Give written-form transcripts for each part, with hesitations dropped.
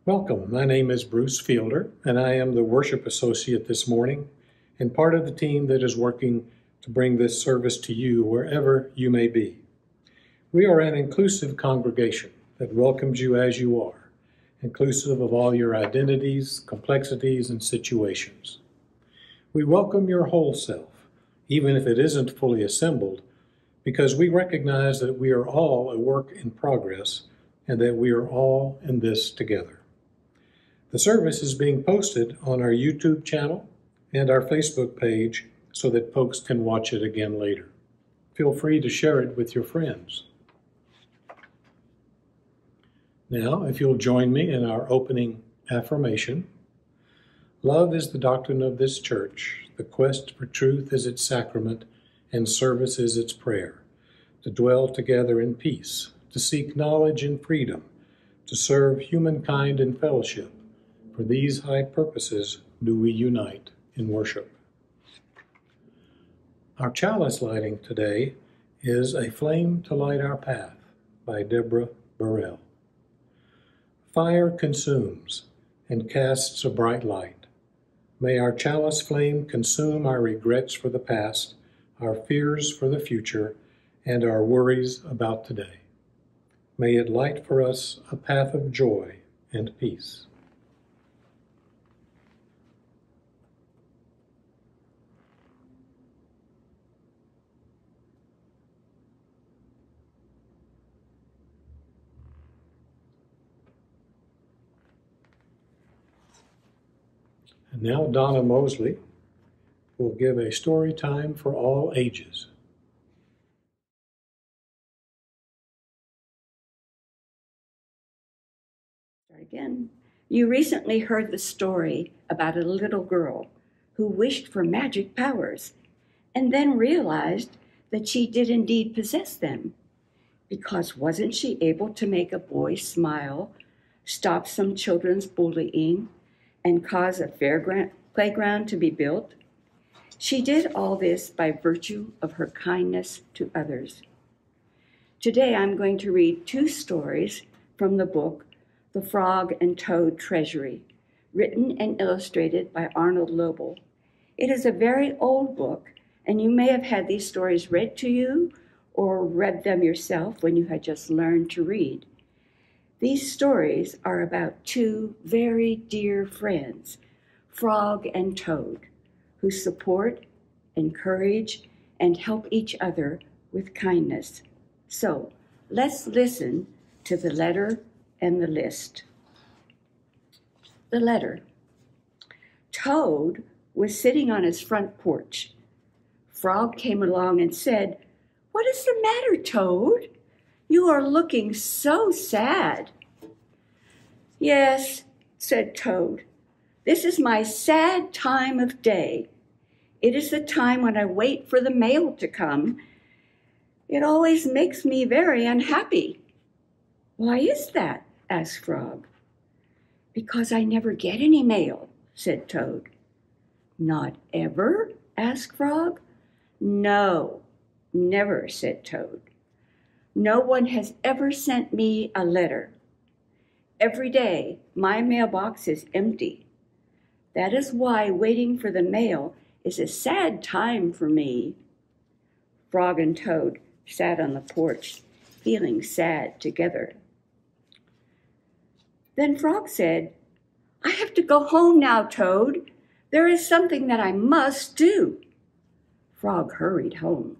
Welcome. My name is Bruce Fielder, and I am the worship associate this morning and part of the team that is working to bring this service to you wherever you may be. We are an inclusive congregation that welcomes you as you are, inclusive of all your identities, complexities, and situations. We welcome your whole self, even if it isn't fully assembled, because we recognize that we are all a work in progress and that we are all in this together. The service is being posted on our YouTube channel and our Facebook page so that folks can watch it again later. Feel free to share it with your friends. Now, if you'll join me in our opening affirmation. Love is the doctrine of this church. The quest for truth is its sacrament, and service is its prayer. To dwell together in peace, to seek knowledge and freedom, to serve humankind in fellowship. For these high purposes do we unite in worship. Our chalice lighting today is A Flame to Light Our Path by Deborah Burrell. Fire consumes and casts a bright light. May our chalice flame consume our regrets for the past, our fears for the future, and our worries about today. May it light for us a path of joy and peace. And now Donna Mosley will give a story time for all ages. Again, you recently heard the story about a little girl who wished for magic powers and then realized that she did indeed possess them, because wasn't she able to make a boy smile, stop some children's bullying, and cause a playground to be built? She did all this by virtue of her kindness to others. Today I'm going to read two stories from the book The Frog and Toad Treasury, written and illustrated by Arnold Lobel. It is a very old book, and you may have had these stories read to you or read them yourself when you had just learned to read. These stories are about two very dear friends, Frog and Toad, who support, encourage, and help each other with kindness. So let's listen to the letter and the list. The letter. Toad was sitting on his front porch. Frog came along and said, "What is the matter, Toad? You are looking so sad." "Yes," said Toad, "this is my sad time of day. It is the time when I wait for the mail to come. It always makes me very unhappy." "Why is that?" asked Frog. "Because I never get any mail," said Toad. "Not ever?" asked Frog. "No, never," said Toad. "No one has ever sent me a letter. Every day my mailbox is empty. That is why waiting for the mail is a sad time for me." Frog and Toad sat on the porch, feeling sad together. Then Frog said, "I have to go home now, Toad. There is something that I must do." Frog hurried home.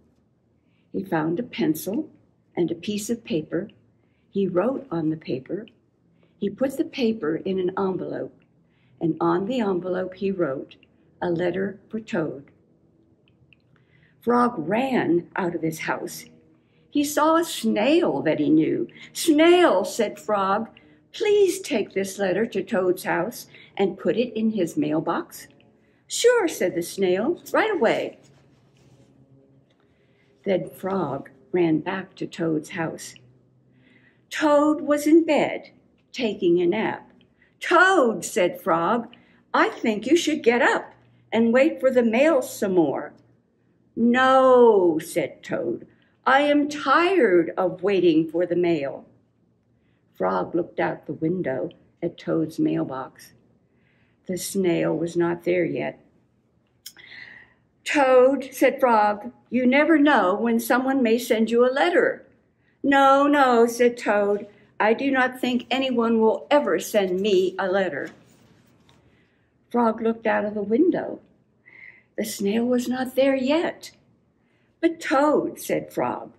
He found a pencil and a piece of paper. He wrote on the paper. He put the paper in an envelope, and on the envelope he wrote, "A letter for Toad." Frog ran out of his house. He saw a snail that he knew. "Snail," said Frog, "please take this letter to Toad's house and put it in his mailbox." "Sure," said the snail, "right away." Then Frog ran back to Toad's house. Toad was in bed, taking a nap. "Toad," said Frog, "I think you should get up and wait for the mail some more." "No," said Toad, "I am tired of waiting for the mail." Frog looked out the window at Toad's mailbox. The snail was not there yet. "Toad," said Frog, "you never know when someone may send you a letter." "No, no," said Toad, "I do not think anyone will ever send me a letter." Frog looked out of the window. The snail was not there yet. "But Toad," said Frog,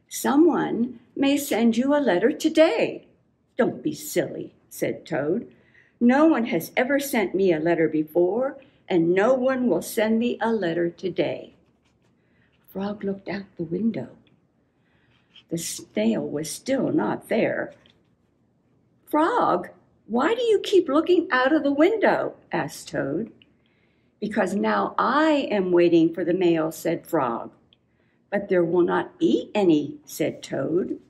"someone may send you a letter today." "Don't be silly," said Toad. "No one has ever sent me a letter before, and no one will send me a letter today." Frog looked out the window. The snail was still not there. "Frog, why do you keep looking out of the window?" asked Toad. "Because now I am waiting for the mail," said Frog. "But there will not be any," said Toad.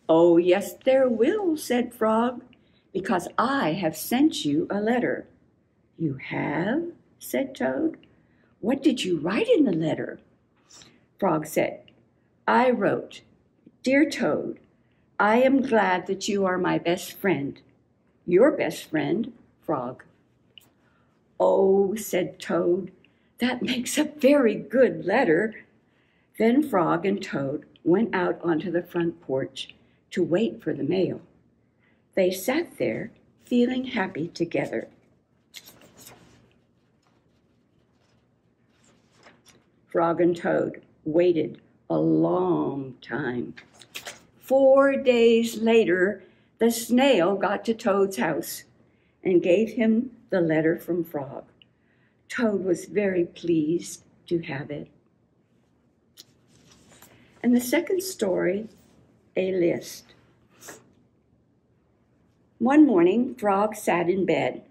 "Oh, yes, there will," said Frog, "because I have sent you a letter." "You have?" said Toad. "What did you write in the letter?" Frog said, "I wrote, 'Dear Toad, I am glad that you are my best friend.'" "Your best friend?" Frog. "Oh," said Toad, "that makes a very good letter." Then Frog and Toad went out onto the front porch to wait for the mail. They sat there feeling happy together. Frog and Toad waited a long time. 4 days later, the snail got to Toad's house and gave him the letter from Frog. Toad was very pleased to have it. And the second story, a list. One morning, Frog sat in bed.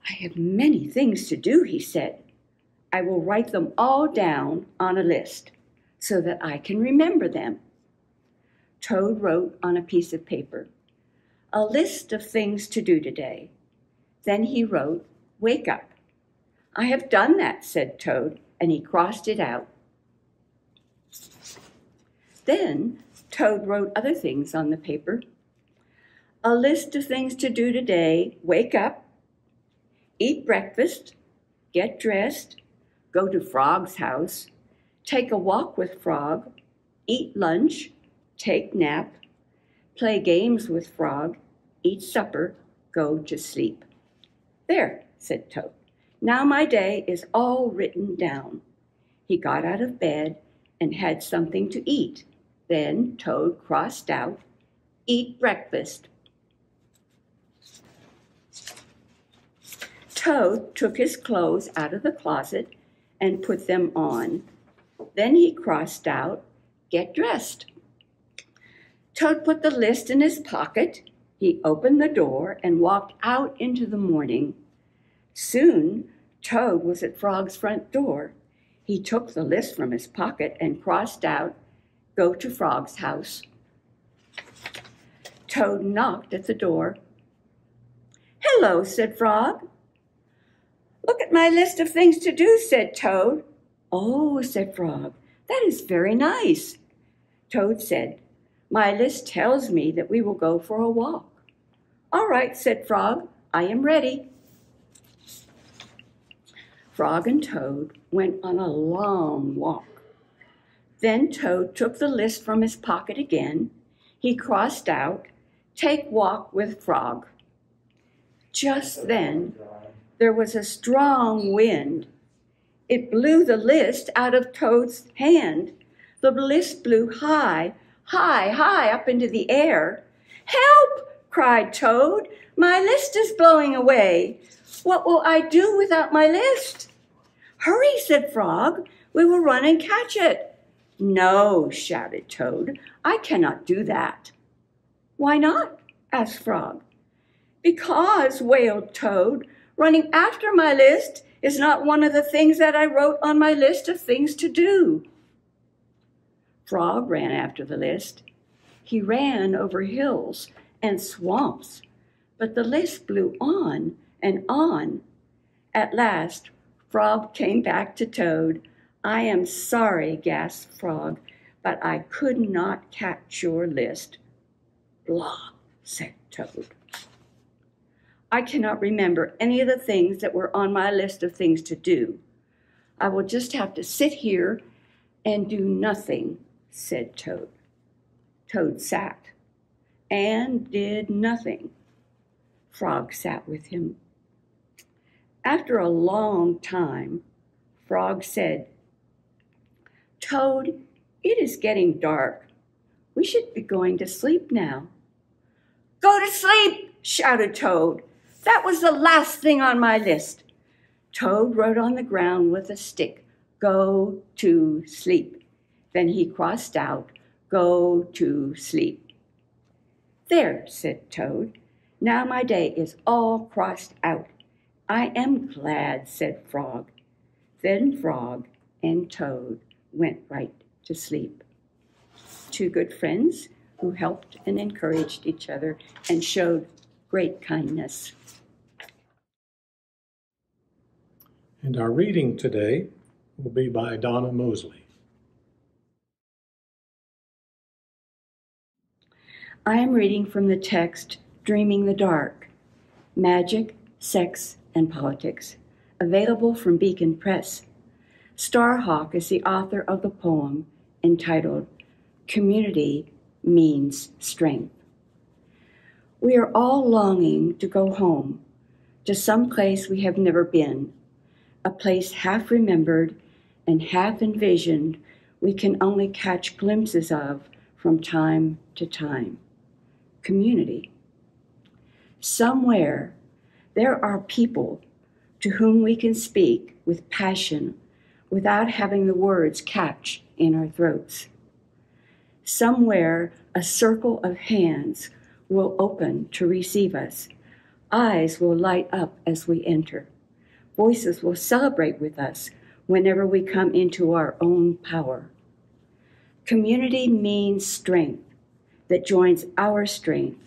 "I have many things to do," he said. "I will write them all down on a list so that I can remember them." Toad wrote on a piece of paper, "A list of things to do today." Then he wrote, "Wake up." "I have done that," said Toad, and he crossed it out. Then Toad wrote other things on the paper. "A list of things to do today: wake up, eat breakfast, get dressed, go to Frog's house, take a walk with Frog, eat lunch, take nap, play games with Frog, eat supper, go to sleep." "There," said Toad. "Now my day is all written down." He got out of bed and had something to eat. Then Toad crossed out, "Eat breakfast." Toad took his clothes out of the closet and put them on. Then he crossed out, "Get dressed." Toad put the list in his pocket. He opened the door and walked out into the morning. Soon, Toad was at Frog's front door. He took the list from his pocket and crossed out, "Go to Frog's house." Toad knocked at the door. "Hello," said Frog. "Look at my list of things to do," said Toad. "Oh," said Frog, "that is very nice." Toad said, "My list tells me that we will go for a walk." "All right," said Frog, "I am ready." Frog and Toad went on a long walk. Then Toad took the list from his pocket again. He crossed out, "Take walk with Frog." Just then, there was a strong wind. It blew the list out of Toad's hand. The list blew high, high, high up into the air. "Help!" cried Toad. "My list is blowing away. What will I do without my list?" "Hurry," said Frog. "We will run and catch it." "No," shouted Toad. "I cannot do that." "Why not?" asked Frog. "Because," wailed Toad, "running after my list is not one of the things that I wrote on my list of things to do." Frog ran after the list. He ran over hills and swamps, but the list blew on and on. At last, Frog came back to Toad. "I am sorry," gasped Frog, "but I could not catch your list." Blah, said Toad. I cannot remember any of the things that were on my list of things to do. I will just have to sit here and do nothing, said Toad. Toad sat and did nothing. Frog sat with him. After a long time, Frog said, Toad, it is getting dark. We should be going to sleep now. Go to sleep, shouted Toad. That was the last thing on my list. Toad wrote on the ground with a stick, go to sleep. Then he crossed out, go to sleep. There, said Toad. Now my day is all crossed out. I am glad, said Frog. Then Frog and Toad went right to sleep. Two good friends who helped and encouraged each other and showed great kindness. And our reading today will be by Donna Mosley. I am reading from the text, Dreaming the Dark, Magic, Sex, and Politics, available from Beacon Press. Starhawk is the author of the poem entitled, Community Means Strength. We are all longing to go home, to some place we have never been, a place half remembered and half envisioned we can only catch glimpses of from time to time. Community. Somewhere there are people to whom we can speak with passion without having the words catch in our throats. Somewhere a circle of hands will open to receive us. Eyes will light up as we enter. Voices will celebrate with us whenever we come into our own power. Community means strength that joins our strength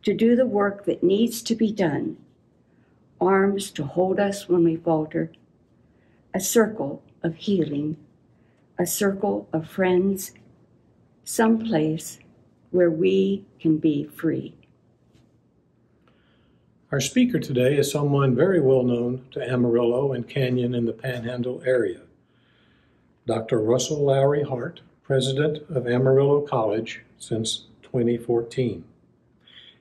to do the work that needs to be done. Arms to hold us when we falter. A circle of healing. A circle of friends. Someplace where we can be free. Our speaker today is someone very well known to Amarillo and Canyon in the Panhandle area. Dr. Russell Lowery Hart, president of Amarillo College since 2014.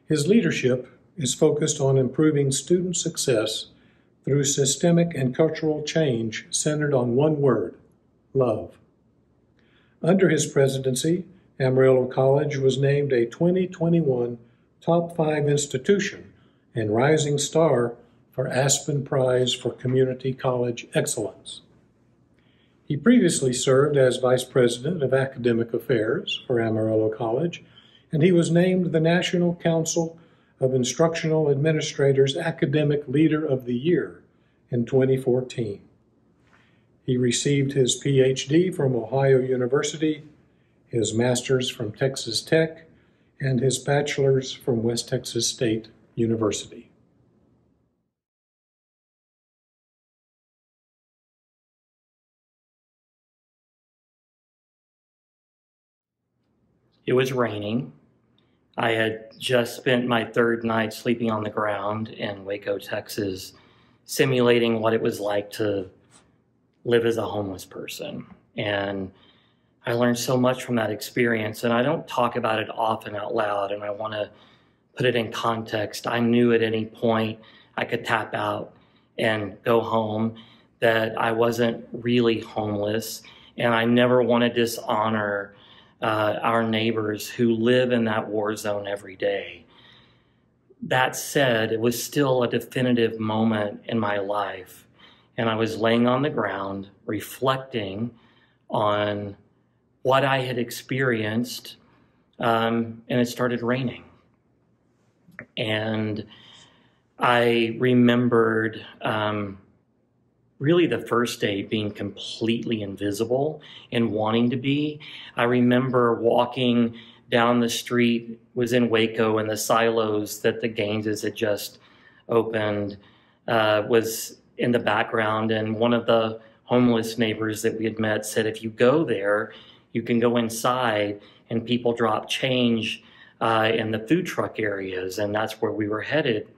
His leadership is focused on improving student success through systemic and cultural change centered on one word, love. Under his presidency, Amarillo College was named a 2021 Top 5 institution and Rising Star for Aspen Prize for Community College Excellence. He previously served as Vice President of Academic Affairs for Amarillo College, and he was named the National Council of Instructional Administrators Academic Leader of the Year in 2014. He received his PhD from Ohio University, his master's from Texas Tech, and his bachelor's from West Texas State University. It was raining. I had just spent my third night sleeping on the ground in Waco, Texas, simulating what it was like to live as a homeless person. And I learned so much from that experience, and I don't talk about it often out loud, and I want to put it in context. I knew at any point I could tap out and go home, that I wasn't really homeless, and I never want to dishonor our neighbors who live in that war zone every day. That said, it was still a definitive moment in my life, and I was laying on the ground reflecting on what I had experienced, and it started raining. And I remembered really the first day being completely invisible and wanting to be. I remember walking down the street, was in Waco, and the silos that the Gaineses had just opened was in the background. And one of the homeless neighbors that we had met said, if you go there, you can go inside and people drop change in the food truck areas, and that's where we were headed.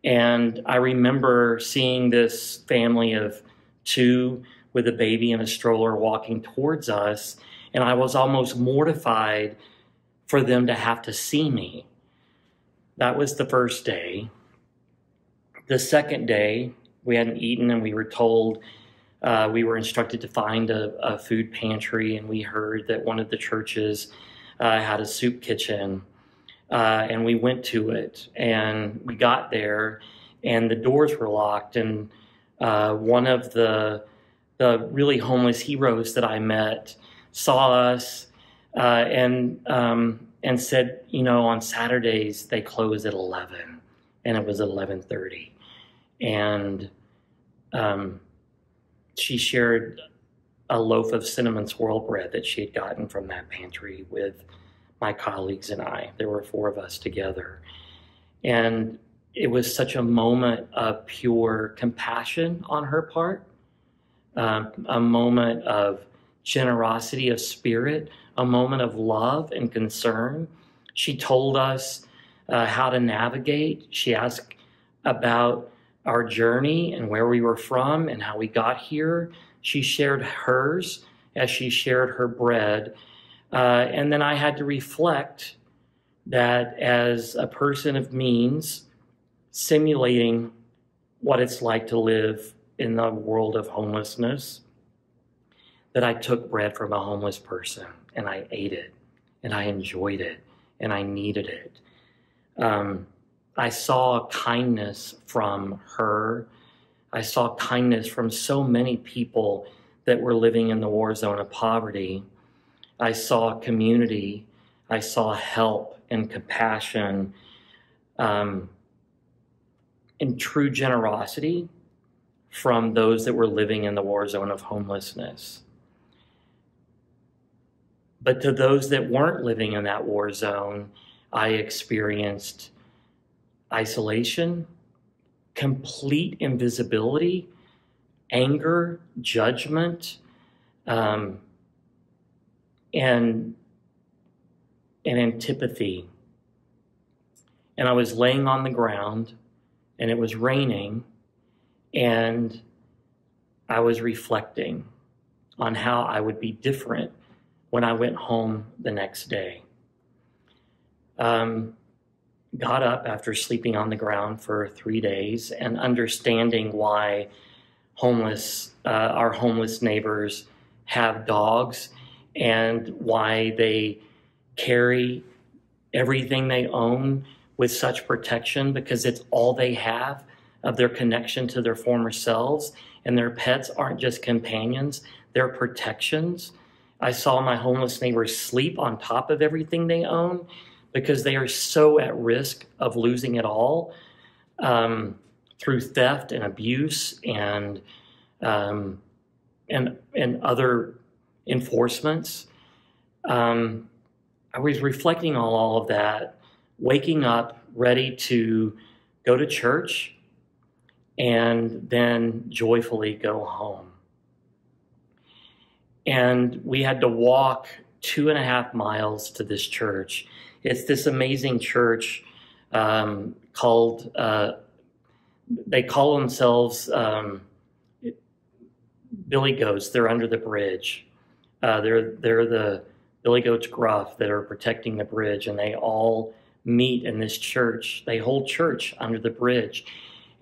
And I remember seeing this family of two with a baby in a stroller walking towards us, and I was almost mortified for them to have to see me. That was the first day. The second day, we hadn't eaten, and we were told, we were instructed to find a food pantry, and we heard that one of the churches had a soup kitchen, and we went to it, and we got there, and the doors were locked, and one of the really homeless heroes that I met saw us and said, on Saturdays they close at 11, and it was 11:30, and she shared a loaf of cinnamon swirl bread that she had gotten from that pantry with my colleagues and I. There were 4 of us together, and it was such a moment of pure compassion on her part, a moment of generosity of spirit, a moment of love and concern. She told us how to navigate. She asked about our journey and where we were from and how we got here. She shared hers as she shared her bread. And then I had to reflect that as a person of means, simulating what it's like to live in the world of homelessness, that I took bread from a homeless person and I ate it and I enjoyed it and I needed it. I saw kindness from her. I saw kindness from so many people that were living in the war zone of poverty. I saw community. I saw help and compassion and true generosity from those that were living in the war zone of homelessness. But to those that weren't living in that war zone, I experienced isolation, complete invisibility, anger, judgment, and antipathy. And I was laying on the ground, and it was raining, and I was reflecting on how I would be different when I went home the next day. Got up after sleeping on the ground for 3 days and understanding why our homeless neighbors have dogs and why they carry everything they own with such protection, because it's all they have of their connection to their former selves, and their pets aren't just companions, they're protections. I saw my homeless neighbors sleep on top of everything they own because they are so at risk of losing it all through theft and abuse and other enforcements. I was reflecting on all of that, waking up ready to go to church and then joyfully go home. And we had to walk 2.5 miles to this church. It's this amazing church called, they call themselves Billy Goats. They're under the bridge. They're the Billy Goats Gruff that are protecting the bridge, and they all meet in this church. They hold church under the bridge.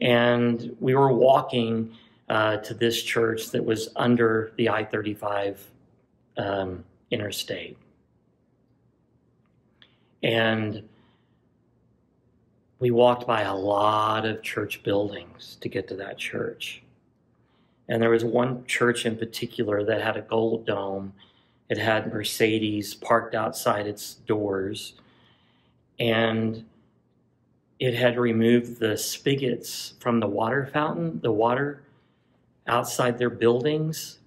And we were walking to this church that was under the I-35 interstate. And we walked by a lot of church buildings to get to that church. And there was one church in particular that had a gold dome. It had Mercedes parked outside its doors. And it had removed the spigots from the water fountain, the water outside their buildings,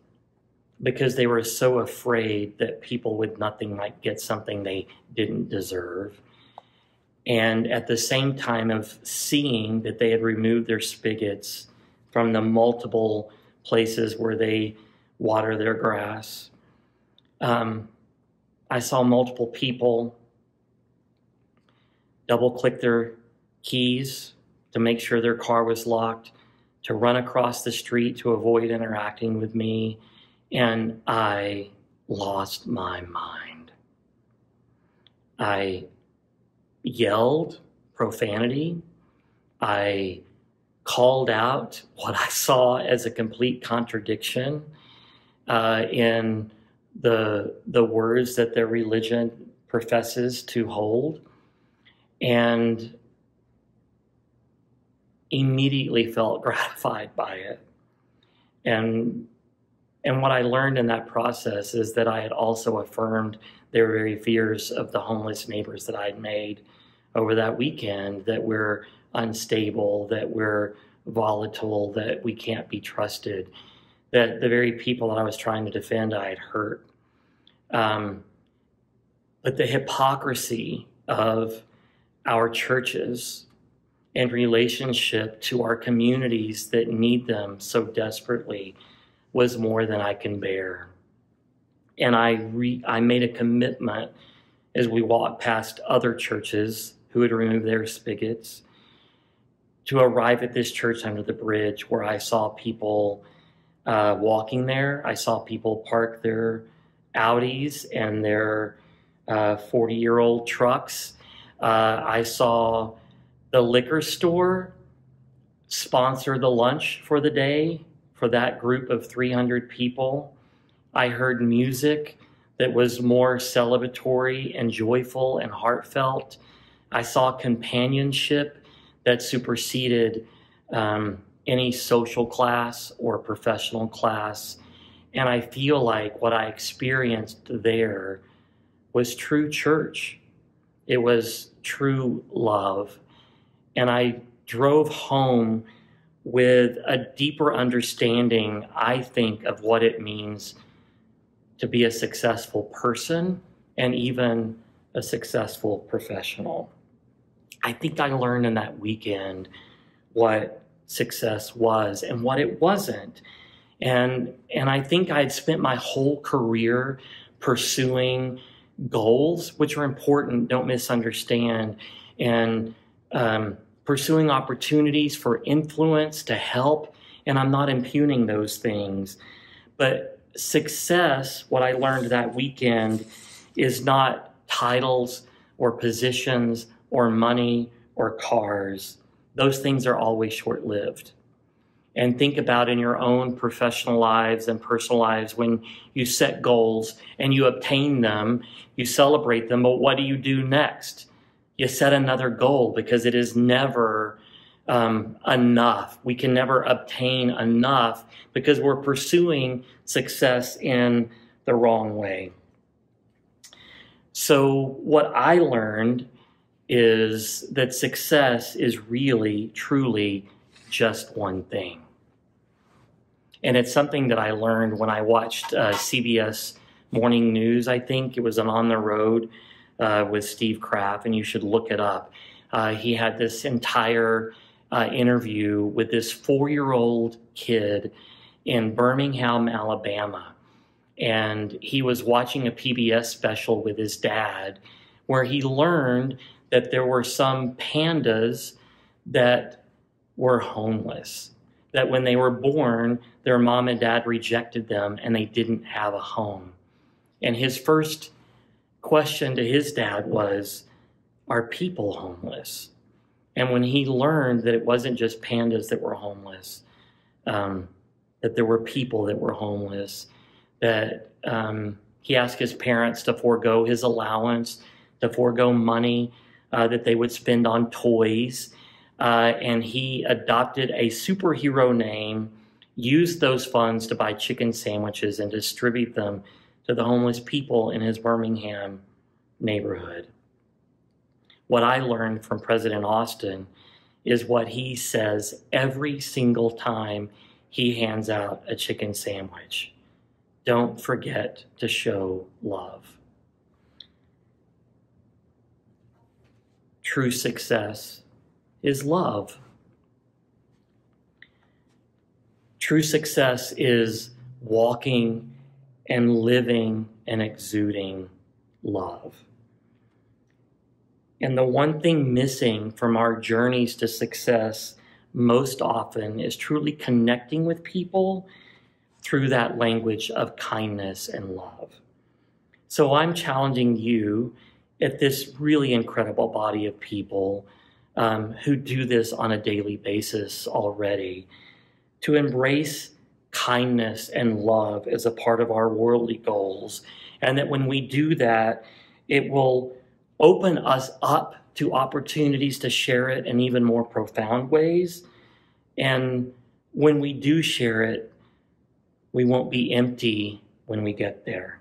because they were so afraid that people with nothing might get something they didn't deserve. And at the same time of seeing that they had removed their spigots from the multiple places where they water their grass, I saw multiple people double-click their keys to make sure their car was locked, to run across the street to avoid interacting with me, and I lost my mind. I yelled profanity. I called out what I saw as a complete contradiction in the words that their religion professes to hold, and immediately felt gratified by it. And what I learned in that process is that I had also affirmed their very fears of the homeless neighbors that I'd made over that weekend, that we're unstable, that we're volatile, that we can't be trusted, that the very people that I was trying to defend I had hurt. But the hypocrisy of our churches in relationship to our communities that need them so desperately was more than I can bear. And I made a commitment as we walked past other churches who had removed their spigots to arrive at this church under the bridge, where I saw people walking there. I saw people park their Audis and their 40-year-old trucks. I saw the liquor store sponsor the lunch for the day for that group of 300 people. I heard music that was more celebratory and joyful and heartfelt. I saw companionship that superseded any social class or professional class. And I feel like what I experienced there was true church. It was true love. And I drove home with a deeper understanding, I think, of what it means to be a successful person and even a successful professional. I think I learned in that weekend what success was and what it wasn't. And I think I'd spent my whole career pursuing goals, which are important, don't misunderstand, and pursuing opportunities for influence to help, and I'm not impugning those things. But success, what I learned that weekend, is not titles or positions or money or cars. Those things are always short-lived. And think about in your own professional lives and personal lives, when you set goals and you obtain them, you celebrate them, but what do you do next? You set another goal, because it is never enough. We can never obtain enough because we're pursuing success in the wrong way. So what I learned is that success is really, truly just one thing. And it's something that I learned when I watched CBS Morning News. I think it was an On the Road with Steve Kraft, and you should look it up. He had this entire interview with this 4-year-old kid in Birmingham, Alabama. And he was watching a PBS special with his dad, where he learned that there were some pandas that were homeless, that when they were born, their mom and dad rejected them and they didn't have a home. And his first question to his dad was, are people homeless? And when he learned that it wasn't just pandas that were homeless, that there were people that were homeless, that he asked his parents to forego his allowance, to forego money that they would spend on toys, and he adopted a superhero name, used those funds to buy chicken sandwiches and distribute them to the homeless people in his Birmingham neighborhood. What I learned from President Austin is what he says every single time he hands out a chicken sandwich: don't forget to show love. True success is love. True success is walking and living and exuding love. And the one thing missing from our journeys to success most often is truly connecting with people through that language of kindness and love. So I'm challenging you at this really incredible body of people who do this on a daily basis already to embrace kindness and love as a part of our worldly goals. And that when we do that, it will open us up to opportunities to share it in even more profound ways. And when we do share it, we won't be empty when we get there.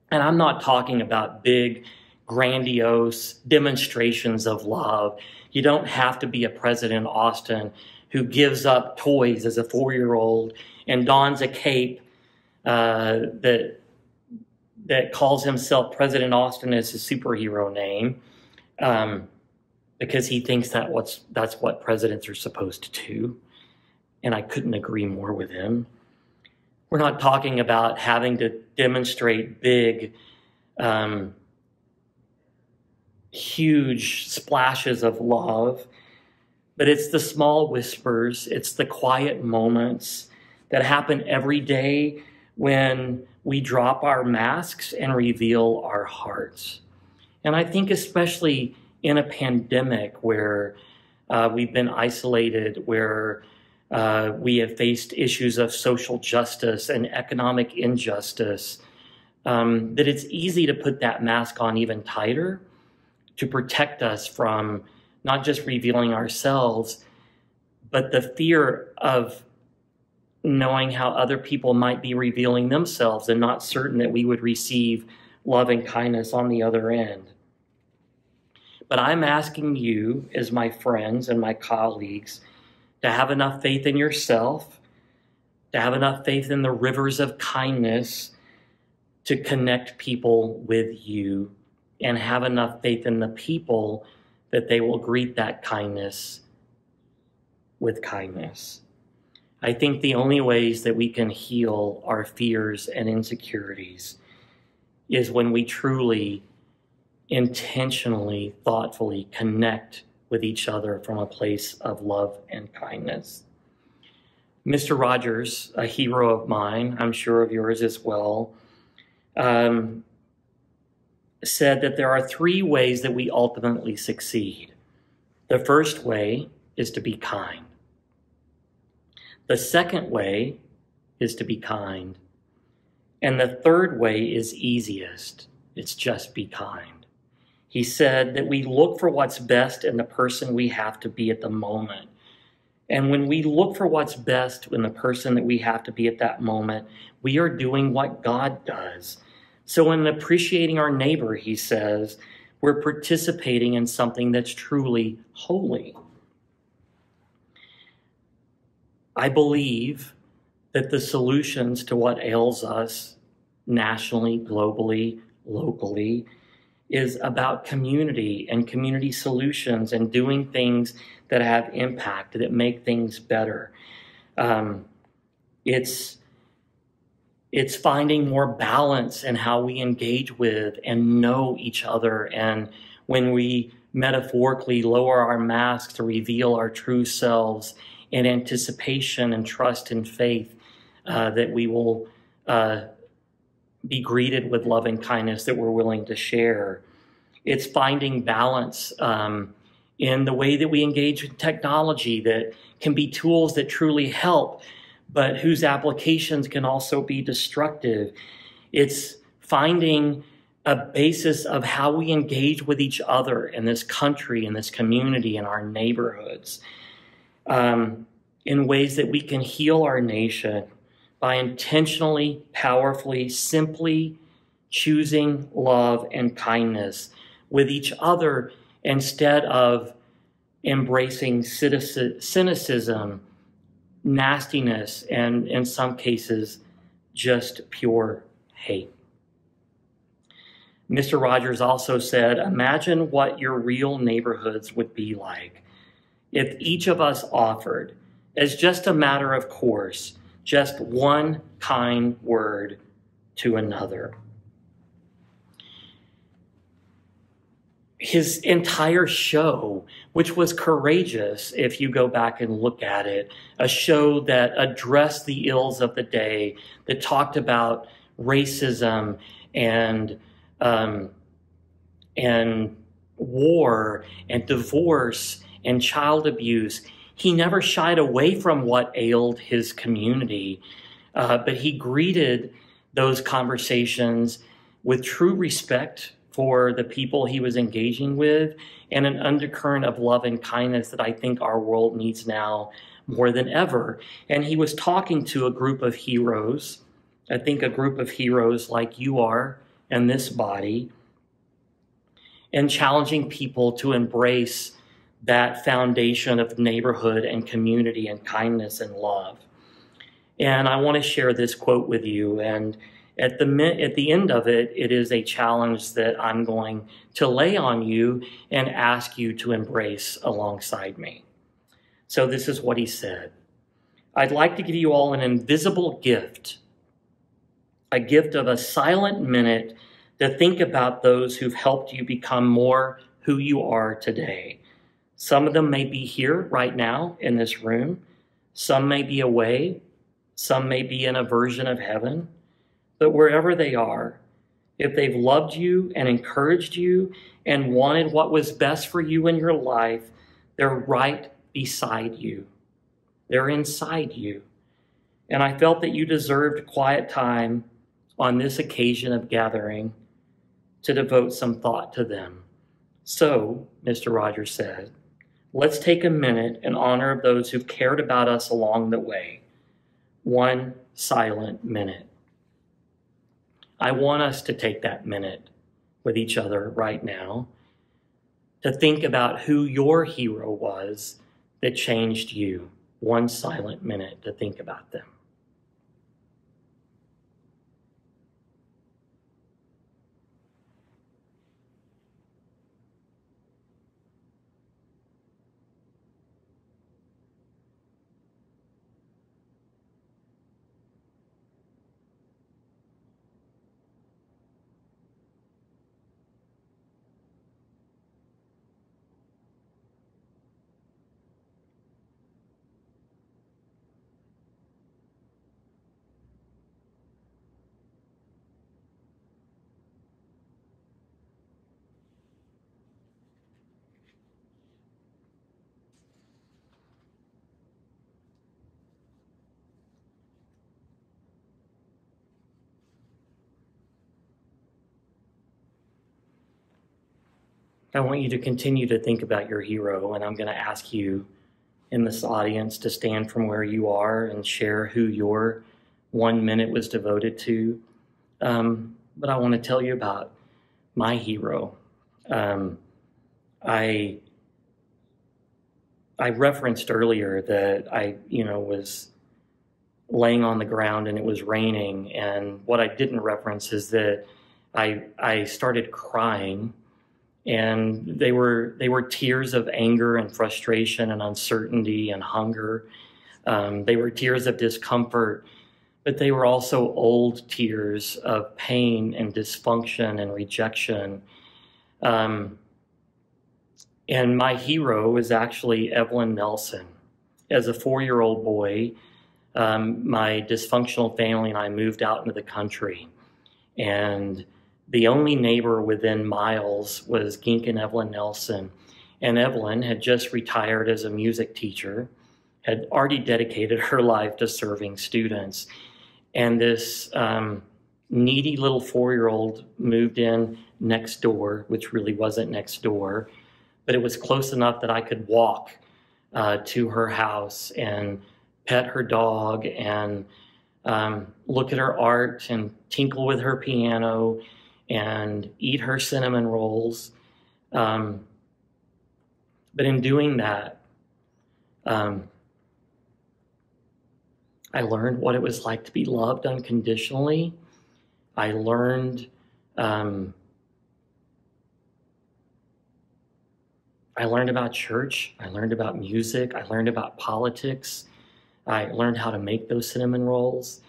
And I'm not talking about big, grandiose demonstrations of love. You don't have to be a President Austin who gives up toys as a 4-year-old and dons a cape that calls himself President Austin as his superhero name, because he thinks that's what presidents are supposed to do. And I couldn't agree more with him. We're not talking about having to demonstrate big, huge splashes of love, but it's the small whispers, it's the quiet moments that happen every day when we drop our masks and reveal our hearts. And I think especially in a pandemic where we've been isolated, where we have faced issues of social justice and economic injustice, that it's easy to put that mask on even tighter to protect us from not just revealing ourselves, but the fear of knowing how other people might be revealing themselves and not certain that we would receive love and kindness on the other end. But I'm asking you, as my friends and my colleagues, to have enough faith in yourself, to have enough faith in the rivers of kindness to connect people with you, and have enough faith in the people that they will greet that kindness with kindness. I think the only ways that we can heal our fears and insecurities is when we truly, intentionally, thoughtfully connect with each other from a place of love and kindness. Mr. Rogers, a hero of mine, I'm sure of yours as well, said that there are 3 ways that we ultimately succeed. The first way is to be kind. The second way is to be kind. And the third way is easiest. It's just be kind. He said that we look for what's best in the person we have to be at the moment. And when we look for what's best in the person that we have to be at that moment, we are doing what God does. So in appreciating our neighbor, he says, we're participating in something that's truly holy. I believe that the solutions to what ails us nationally, globally, locally, is about community and community solutions and doing things that have impact, that make things better. It's finding more balance in how we engage with and know each other. And when we metaphorically lower our masks to reveal our true selves in anticipation and trust and faith, that we will be greeted with love and kindness that we're willing to share. It's finding balance in the way that we engage with technology that can be tools that truly help, but whose applications can also be destructive. It's finding a basis of how we engage with each other in this country, in this community, in our neighborhoods, in ways that we can heal our nation by intentionally, powerfully, simply choosing love and kindness with each other instead of embracing cynicism, nastiness, and in some cases, just pure hate. Mr. Rogers also said, imagine what your real neighborhoods would be like if each of us offered, as just a matter of course, just one kind word to another. his entire show, which was courageous if you go back and look at it, a show that addressed the ills of the day, that talked about racism and war and divorce and child abuse. He never shied away from what ailed his community, but he greeted those conversations with true respect for the people he was engaging with, and an undercurrent of love and kindness that I think our world needs now more than ever. And he was talking to a group of heroes, I think a group of heroes like you are in this body, and challenging people to embrace that foundation of neighborhood and community and kindness and love. And I want to share this quote with you, and at the end of it, it is a challenge that I'm going to lay on you and ask you to embrace alongside me. So this is what he said. I'd like to give you all an invisible gift, a gift of a silent minute to think about those who've helped you become more who you are today. Some of them may be here right now in this room. Some may be away. Some may be in a version of heaven. But wherever they are, if they've loved you and encouraged you and wanted what was best for you in your life, they're right beside you. They're inside you. And I felt that you deserved quiet time on this occasion of gathering to devote some thought to them. So, Mr. Rogers said, let's take a minute in honor of those who've cared about us along the way. One silent minute. I want us to take that minute with each other right now to think about who your hero was that changed you. One silent minute to think about them. I want you to continue to think about your hero, and I'm going to ask you in this audience to stand from where you are and share who your 1 minute was devoted to. But I want to tell you about my hero. I referenced earlier that I was laying on the ground and it was raining, and what I didn't reference is that I started crying. And they were tears of anger and frustration and uncertainty and hunger. They were tears of discomfort, but they were also old tears of pain and dysfunction and rejection. And my hero is actually Evelyn Nelson. As a 4-year-old boy, my dysfunctional family and I moved out into the country. And the only neighbor within miles was Gink and Evelyn Nelson. And Evelyn had just retired as a music teacher, had already dedicated her life to serving students. And this needy little 4-year-old moved in next door, which really wasn't next door, but it was close enough that I could walk to her house and pet her dog and look at her art and tinkle with her piano and eat her cinnamon rolls. But in doing that, I learned what it was like to be loved unconditionally. I learned about church. I learned about music. I learned about politics. I learned how to make those cinnamon rolls.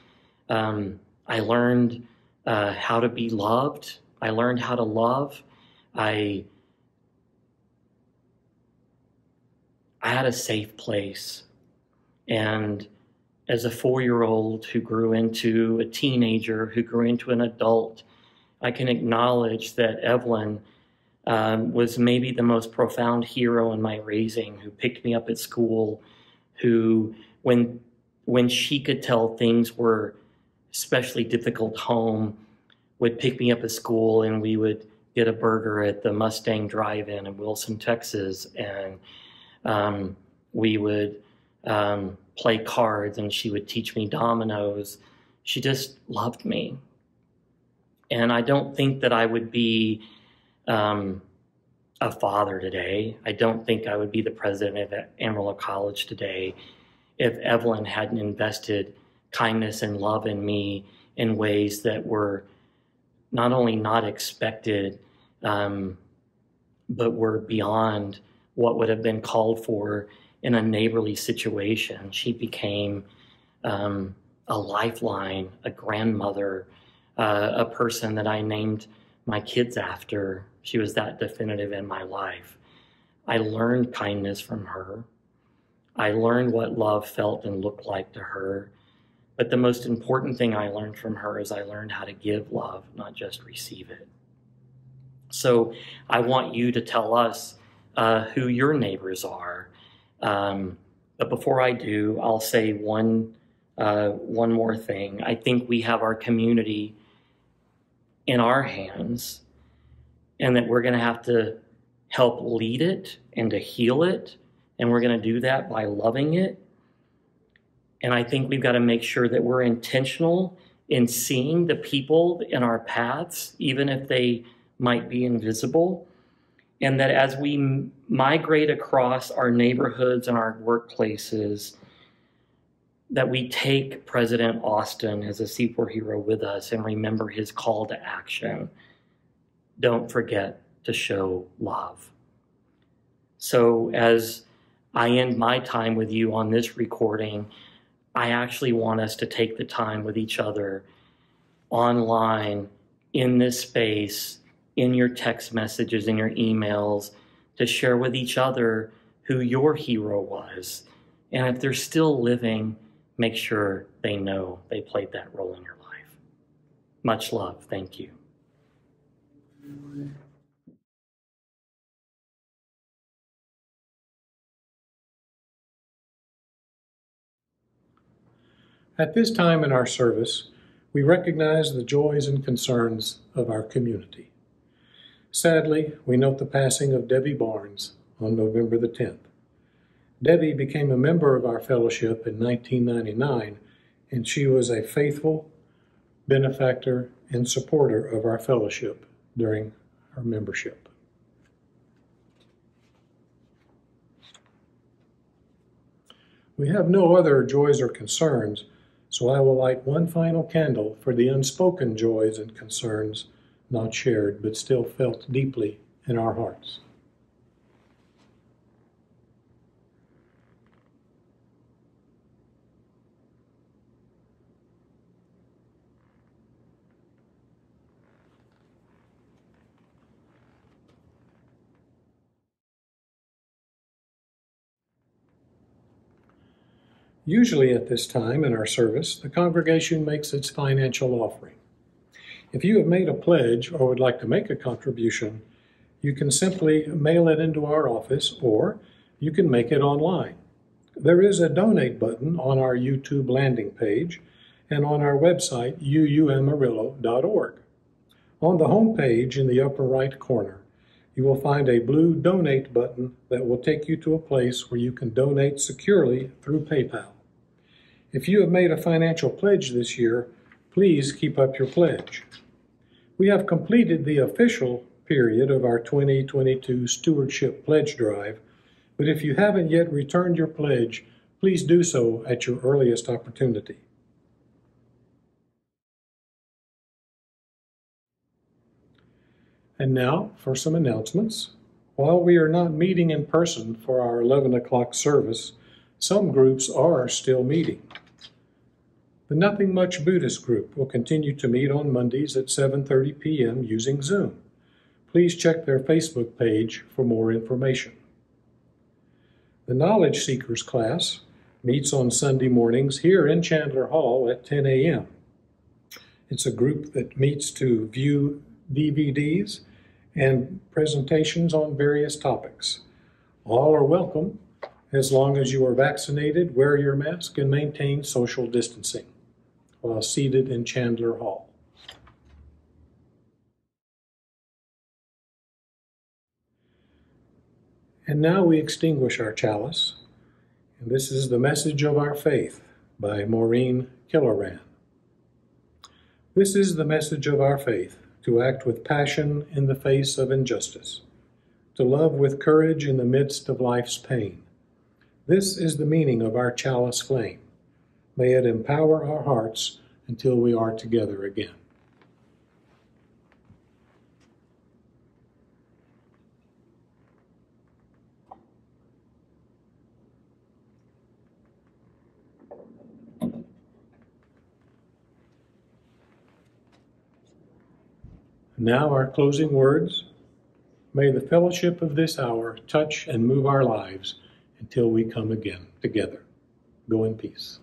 I learned how to be loved. I learned how to love. I I had a safe place. And as a 4-year-old who grew into a teenager, who grew into an adult, I can acknowledge that Evelyn was maybe the most profound hero in my raising, who picked me up at school, who, when she could tell things were especially difficult home, would pick me up at school and we would get a burger at the Mustang Drive-In in Wilson, Texas, and we would play cards and she would teach me dominoes. She just loved me. And I don't think that I would be a father today. I don't think I would be the president of Amarillo College today if Evelyn hadn't invested kindness and love in me in ways that were not only not expected, but were beyond what would have been called for in a neighborly situation. She became a lifeline, a grandmother, a person that I named my kids after. She was that definitive in my life. I learned kindness from her. I learned what love felt and looked like to her. But the most important thing I learned from her is I learned how to give love, not just receive it. So I want you to tell us who your neighbors are. But before I do, I'll say one more thing. I think we have our community in our hands, and that we're going to have to help lead it and to heal it. And we're going to do that by loving it. And I think we've got to make sure that we're intentional in seeing the people in our paths, even if they might be invisible. And that as we migrate across our neighborhoods and our workplaces, that we take President Austin as a superhero with us and remember his call to action. Don't forget to show love. So as I end my time with you on this recording, I actually want us to take the time with each other online, in this space, in your text messages, in your emails, to share with each other who your hero was. And if they're still living, make sure they know they played that role in your life. Much love. Thank you. At this time in our service, we recognize the joys and concerns of our community. Sadly, we note the passing of Debbie Barnes on November the 10th. Debbie became a member of our fellowship in 1999, and she was a faithful benefactor and supporter of our fellowship during our membership. We have no other joys or concerns, so I will light one final candle for the unspoken joys and concerns not shared but still felt deeply in our hearts. Usually at this time in our service, the congregation makes its financial offering. If you have made a pledge or would like to make a contribution, you can simply mail it into our office, or you can make it online. There is a donate button on our YouTube landing page and on our website, uumamarillo.org. On the home page in the upper right corner, you will find a blue donate button that will take you to a place where you can donate securely through PayPal. If you have made a financial pledge this year, please keep up your pledge. We have completed the official period of our 2022 Stewardship Pledge Drive, but if you haven't yet returned your pledge, please do so at your earliest opportunity. And now for some announcements. While we are not meeting in person for our 11 o'clock service, some groups are still meeting. The Nothing Much Buddhist group will continue to meet on Mondays at 7:30 p.m. using Zoom. Please check their Facebook page for more information. The Knowledge Seekers class meets on Sunday mornings here in Chandler Hall at 10 a.m. It's a group that meets to view DVDs and presentations on various topics. All are welcome as long as you are vaccinated, wear your mask, and maintain social distancing while seated in Chandler Hall. And now we extinguish our chalice, and this is the message of our faith by Maureen Killoran. This is the message of our faith, to act with passion in the face of injustice, to love with courage in the midst of life's pain. This is the meaning of our chalice flame. May it empower our hearts until we are together again. Now our closing words. May the fellowship of this hour touch and move our lives until we come again together. Go in peace.